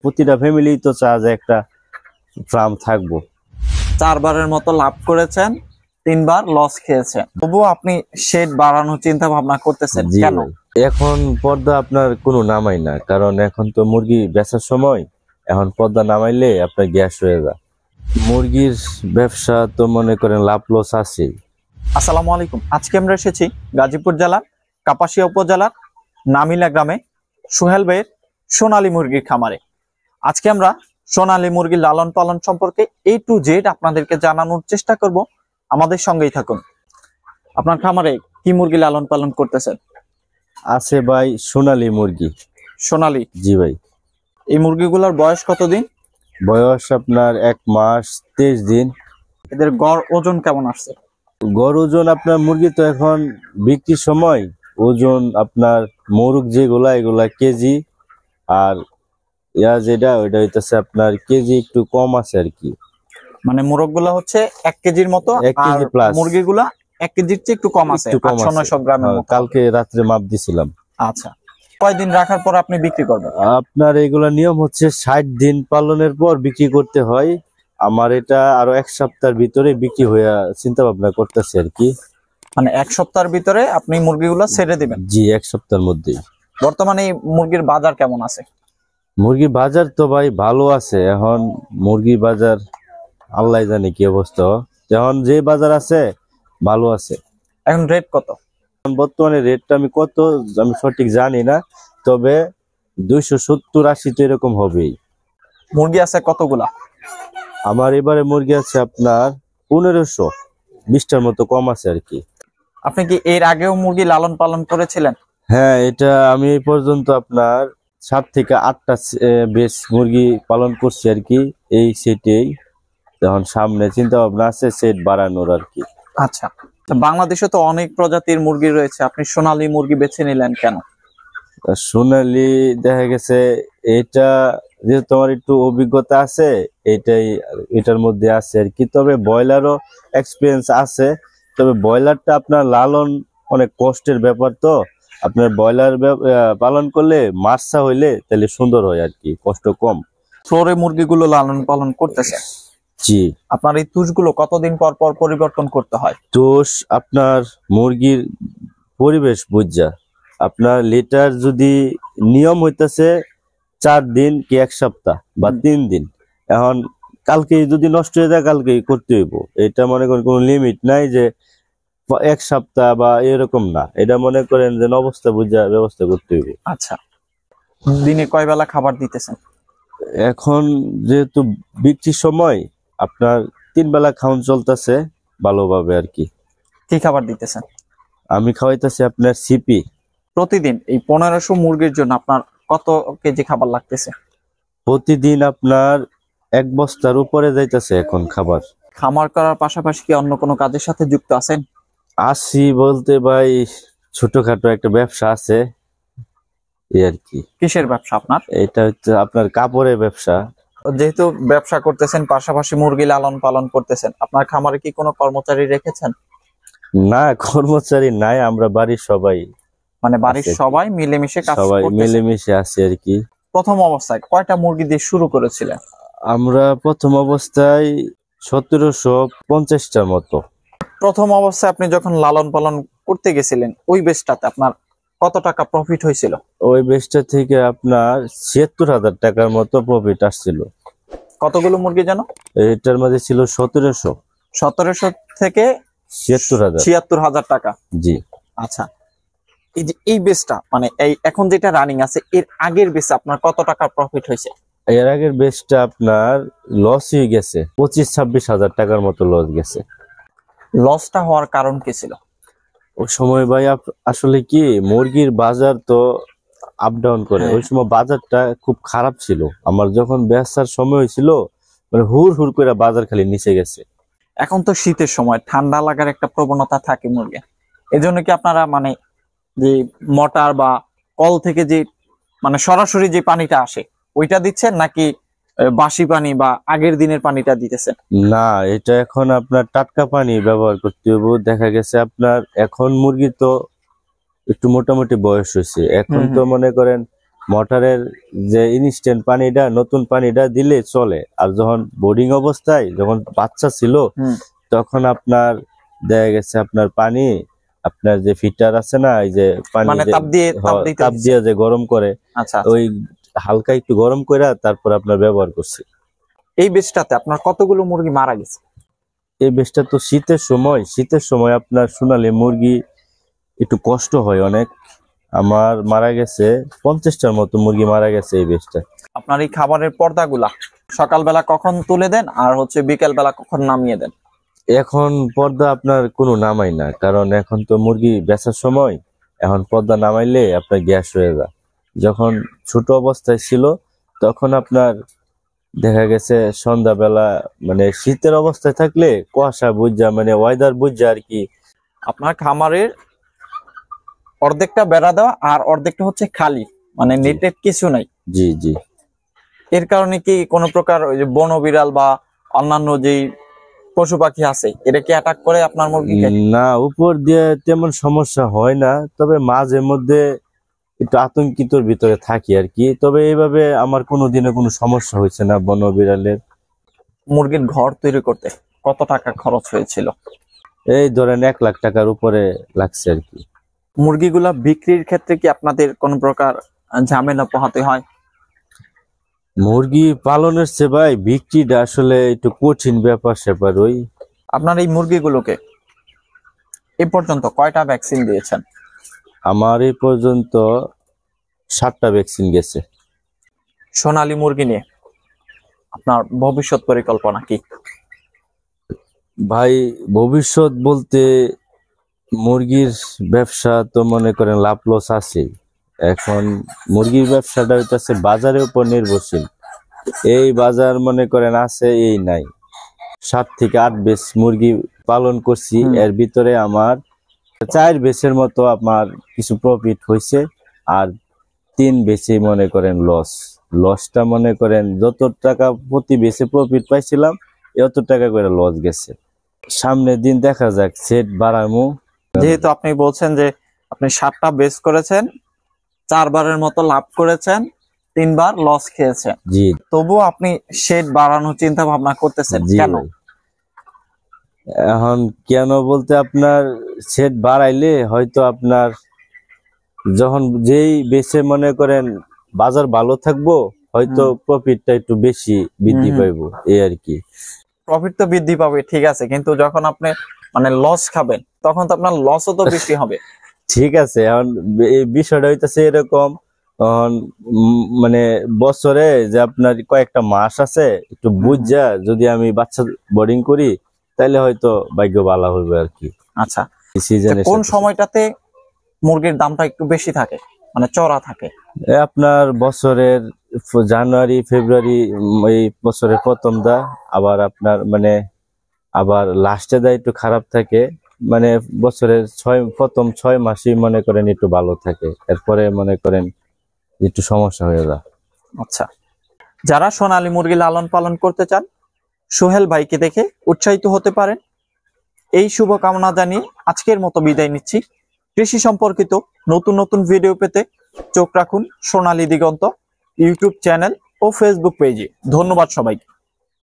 প্রতিটা ফ্যামিলি তো চায় যে একটা ফার্ম থাকবো। 4 বারের মতো লাভ করেছেন, 3 বার লস খেয়েছেন, তবুও আপনি শেড বাড়ানোর চিন্তা ভাবনা করতেছেন জি কেন? ভাই, এখন পর্দা আপনার কোনো নামাই না, কারণ এখন তো মুরগি বেচার সময়। এখন পর্দা নামাইলে আপনার গ্যাস হয়ে যায়। মুরগির ব্যবসা তো মনে করেন লাভ লস আছে। আসসালামু আলাইকুম। আজকে আমরা এসেছি গাজীপুর জেলার কাপাসিয়া উপজেলার নামিলা গ্রামে সোহেল ভাইয়ের সোনালী মুরগির খামারে। আজকে আমরা সোনালী মুরগির লালন পালন সম্পর্কে A to Z আপনাদেরকে জানানোর চেষ্টা করব। আমাদের সঙ্গেই থাকুন। আপনার খামারে কি মুরগি লালন পালন করতেছেন? আছে ভাই সোনালী মুরগি। সোনালী? জি ভাই। এই মুরগিগুলোর বয়স কতদিন? বয়স আপনার 1 মাস 23 দিন। এদের গড় ওজন কেমন আসছে? গড় ওজন আপনার মুরগি তো এখন বিক্রির সময় ওজন আপনার মোরগ যেগুলা এগুলা কেজি, আর যেটা ওইটা হইতেছে আপনার কেজি একটু কম আছে আর কি। মানে মোরগগুলা হচ্ছে 1 কেজির মতো, 1 কেজি প্লাস। মুরগিগুলা 1 কেজির চেয়ে একটু কম আছে, 800-900 গ্রামের মতো। কালকে রাত্রে মাপ দিছিলাম। আচ্ছা, কয়দিন রাখার পর আপনি বিক্রি করবেন? আপনার এগুলা নিয়ম হচ্ছে 60 দিন পালনের পর বিক্রি করতে হয়। আমার এটা আরো 1 সপ্তাহের ভিতরে বিক্রি হয়ে চিন্তা ভাবনা করতেছে আর কি। মানে 1 সপ্তাহের ভিতরে আপনি মুরগিগুলো ছেড়ে দিবেন? জি, 1 সপ্তাহের মধ্যেই। বর্তমানে এই মুরগির বাজার কেমন আছে? মুরগি বাজার তো ভাই ভালো আছে। এখন মুরগি বাজার আল্লাহ জানে কি অবস্থা। এখন যে বাজার আছে ভালো আছে। এখন রেট কত? বর্তমানে রেটটা আমি সঠিক জানি না, তবে 270-80 তো এরকম হবেই। মুরগি আছে কতগুলা? আমার এবারে মুরগি আছে আপনার 1520টার মতো, কম আছে আর কি। আপনি কি এর আগেও মুরগি লালন পালন করেছিলেন? হ্যাঁ, এটা আমি এই পর্যন্ত আপনার 7 থেকে 8টা বেশ মুরগি পালন করছি আর কি, এই সেটেই। তখন সামনে চিন্তা ভাবনা আছে সেট বাড়ানোর আর কি। আচ্ছা, বাংলাদেশে তো অনেক প্রজাতির মুরগি রয়েছে, আপনি সোনালী মুরগি বেছে নিলেন কেন? সোনালী দেখা গেছে এটা যেহেতু আমার একটু অভিজ্ঞতা আছে, এটার মধ্যে আছে আর কি। তবে ব্রয়লারও এক্সপিরিয়েন্স আছে, তবে ব্রয়লারটা আপনার লালন অনেক কষ্টের ব্যাপার। তো আপনার ব্রয়লার পালন করলে মার্সা হইলে তাহলে সুন্দর হয় আর কি, কষ্ট কম। ফ্লোরে মুরগিগুলো লালন পালন করতেছে? জি। আপনার এই তুষগুলো কতদিন পর পর পরিবর্তন করতে হয়? তুষ আপনার মুরগির পরিবেশ বুঝা আপনার লিটার যদি নিয়ম হইতেছে 4 দিন কি 1 সপ্তাহ বা 3 দিন। এখন কালকে যদি নষ্ট হয়ে যায় কালকেই করতে হইব। এটা মনে করেন কোনো লিমিট নাই যে 1 সপ্তাহ বা এরকম না। এটা মনে করেন যে অবস্থা বুঝা ব্যবস্থা করতে হইব। আচ্ছা, দিনে কয় বেলা খাবার দিতেছেন? এখন যেহেতু বিক্রির সময় আপনার 3 বেলা খাওয়ান চলতেছে ভালোভাবে আর কি। কি খাবার দিতেছেন? আমি খাওয়াইতেছি আপনার সিপি। প্রতিদিন এই 1500 মুরগির জন্য আপনার কত কেজি খাবার লাগতেছে? প্রতিদিন আপনার 1 বস্তার উপরে যাইতেছে এখন খাবার। খামার করার পাশাপাশি কি অন্য কোনো কাজের সাথে যুক্ত আছেন? আসি বলতে ভাই ছোটখাটো একটা ব্যবসা আছে এই আর কি। কিসের ব্যবসা আপনার? এটা হচ্ছে আপনার কাপড়ের ব্যবসা। যেহেতু ব্যবসা করতেছেন পাশাপাশি মুরগি লালন পালন করতেছেন, আপনার খামারে কি কোনো কর্মচারী রেখেছেন? না, কর্মচারী নাই, আমরা বাড়ির সবাই, মানে বাড়ির সবাই মিলেমিশে কাজ সবাই করতেছেন? মিলেমিশে আছি আর কি। প্রথম অবস্থায় কয়টা মুরগি দিয়ে শুরু করেছিলেন? আমরা প্রথম অবস্থায় 1750টার মতো। প্রথম অবস্থায় আপনি যখন লালন পালন করতে গেছিলেন ওই বেচটাতে আপনার কত টাকা প্রফিট হয়েছিল? ওই বেচটা থেকে আপনার ৭৬,০০০ টাকার মতো প্রফিট আসছিল। কতগুলো মুরগি যেন? এটার মধ্যে ছিল 1700। 1700 থেকে ৭৬,০০০ টাকা। জি। আচ্ছা, এই যে এই বেচটা মানে এই এখন যেটা রানিং আছে এর আগের বেচে আপনার কত টাকা প্রফিট হয়েছে? এর আগের বেচটা আপনার লস হয়ে গেছে 25-26,০০০ টাকার মতো লস গেছে। লসটা হওয়ার কারণ কি ছিল? ওই সময় ভাই আসলে কি মুরগির বাজার তো আপ ডাউন করে। ওই সময় বাজারটা খুব খারাপ ছিল। আমার যখন বেচার সময় হয়েছিল মানে হুর হুর করে বাজার খালি নিচে গেছে। এখন তো শীতের সময় ঠান্ডা লাগার একটা প্রবণতা থাকে মুরগি, এজন্য কি আপনারা মানে যে মোটর বা কল থেকে যে মানে সরাসরি যে পানিটা আসে ওইটা দিচ্ছেন, নাকি বাসি পানি বা আগের দিনের পানিটা দিতেছেন? না, এটা এখন আপনার টাটকা পানি ব্যবহার করতে হবে। দেখা গেছে আপনার এখন মুরগি তো একটু মোটামুটি বয়স হয়েছে, এখন তো মনে করেন মোটরের যে ইনস্ট্যান্ট পানিটা নতুন পানিটা দিলে চলে। আর যখন বোর্ডিং অবস্থায় যখন বাচ্চা ছিল তখন আপনার দেখা গেছে আপনার পানি আপনার যে ফিটার আছে না, এই যে পানি মানে তাপ দিয়ে যে গরম করে, আচ্ছা, ওই হালকা একটু গরম করে তারপর আপনার ব্যবহার করছি। এই বেশটাতে আপনার কতগুলো মুরগি মারা গেছে? এই বেশটা তো শীতের সময় আপনার সোনালী মুরগি একটু কষ্ট হয় অনেক। আমার মারা গেছে 50টার মতো মুরগি মারা গেছে এই বেশটা। আপনার এই খাবারের পর্দাগুলা সকালবেলা কখন তুলে দেন আর হচ্ছে বিকেল বেলা কখন নামিয়ে দেন? এখন পর্দা আপনার কোনো নামাই না, কারণ এখন তো মুরগি বেচার সময়। এখন পর্দা নামাইলে আপনার গ্যাস হয়ে যায়। যখন ছোট অবস্থায় ছিল তখন আপনার দেখা গেছে সন্ধ্যাবেলা মানে শীতের অবস্থায় থাকলে কুয়াশা বুঝা মানে ওয়েদার বুঝা আর কি। আপনার খামারের অর্ধেকটা বেড়া দেওয়া আর অর্ধেকটা হচ্ছে খালি, মানে নেটেড কিছু নাই। জি জি। এর কারণে কি কোনো প্রকার ওই যে বন বিড়াল বা অন্যান্য যেই পশু পাখি আছে এটা কি অ্যাটাক করে আপনার মুরগিকে? না, উপর দিয়ে তেমন সমস্যা হয় না, তবে মাঝে মধ্যে একটু আতঙ্কিতর ভিতরে থাকি আর কি। তবে এইভাবে আমার কোনোদিনও কোনো সমস্যা হয়েছে না বন বিড়ালের। মুরগির ঘর তৈরি করতে কত টাকা খরচ হয়েছিল? এই ধরেন 1 লাখ টাকার উপরে লাগছে আর কি। মুরগিগুলা বিক্রির ক্ষেত্রে কি আপনাদের কোন প্রকার ঝামেলা পোহাতে হয়? মুরগি পালনের চেয়ে ভাই বিক্রিটা আসলে একটু কঠিন ব্যাপার স্যাপার। ওই আপনার এই মুরগিগুলোকে এ পর্যন্ত কয়টা ভ্যাকসিন দিয়েছেন? আমার এই পর্যন্ত 7টা ভ্যাকসিন গেছে। সোনালী মুরগি নিয়ে আপনার ভবিষ্যৎ পরিকল্পনা কি? ভাই ভবিষ্যৎ বলতে মুরগির ব্যবসা তো মনে করেন লাভ লস আছে। এখন মুরগির ব্যবসাটা হইতেছে বাজারের উপর নির্ভরশীল। এই বাজার মনে করেন আছে এই নাই। 7 থেকে 8 বেচ মুরগি পালন করছি, এর ভিতরে আমার 4 বেচের মতো আমার কিছু প্রফিট হয়েছে, আর 3 বেচে মনে করেন লসটা মনে করেন যত টাকা প্রতি বেচে প্রফিট পাইছিলাম এত টাকা করে লস গেছে। সামনের দিন দেখা যাক সেট বাড়ামু। যেহেতু আপনি বলছেন যে আপনি 7টা বেচ করেছেন, 4 বারের মতো লাভ করেছেন, 3 বার লস খেয়েছেন, জি তবুও আপনি শেড বাড়ানোর চিন্তা ভাবনা করতেছেন জি কেন? ভাই। এখন কেন বলতে আপনার সেট বাড়াইলে হয়তো আপনার যখন যেই বেচে মনে করেন বাজার ভালো থাকবো হয়তো প্রফিটটা একটু বেশি বৃদ্ধি পাইবো এই আর কি। প্রফিট তো বৃদ্ধি পাবে ঠিক আছে, কিন্তু যখন আপনি মানে লস খাবেন তখন তো আপনার লসও তো বেশি হবে। ঠিক আছে, এখন এই বিষয়টা হইতেছে এরকম, মানে বছরে যে আপনার কয়েকটা মাস আছে একটু বুঝা যদি আমি বাচ্চা বোর্ডিং করি তাহলে হয়তো ভাগ্য ভালো হবে আর কি। আচ্ছা, সিজনের কোন সময়টাতে মুরগির দামটা একটু বেশি থাকে, মানে চড়া থাকে? আপনার বছরের জানুয়ারি ফেব্রুয়ারি এই বছরের প্রথমটা, আবার আপনার মানে আবার লাস্টে দা একটু খারাপ থাকে। মানে বছরের প্রথম 6 মাসই মনে করেন একটু ভালো থাকে, এরপরে মনে করেন একটু সমস্যা হয়ে যায়। আচ্ছা, যারা সোনালী মুরগি লালন পালন করতে চান সোহেল ভাইকে দেখে উৎসাহিত হতে পারেন, এই শুভকামনা জানিয়ে আজকের মতো বিদায় নিচ্ছি। কৃষি সম্পর্কিত নতুন নতুন ভিডিও পেতে চোখ রাখুন সোনালী দিগন্ত ইউটিউব চ্যানেল ও ফেসবুক পেজে। ধন্যবাদ সবাইকে।